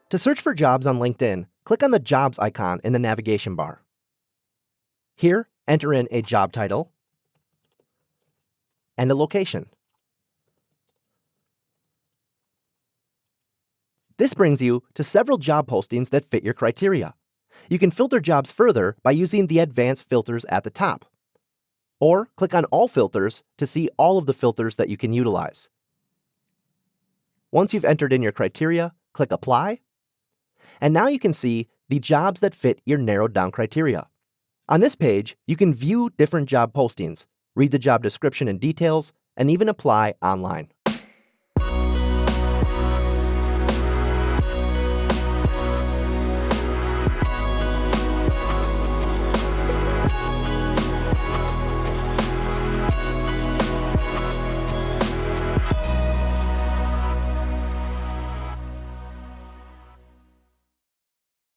To search for jobs on LinkedIn, click on the Jobs icon in the navigation bar. Here, enter in a job title and a location. This brings you to several job postings that fit your criteria. You can filter jobs further by using the advanced filters at the top. Or click on All Filters to see all of the filters that you can utilize. Once you've entered in your criteria, click Apply. And now you can see the jobs that fit your narrowed down criteria. On this page, you can view different job postings, read the job description and details, and even apply online.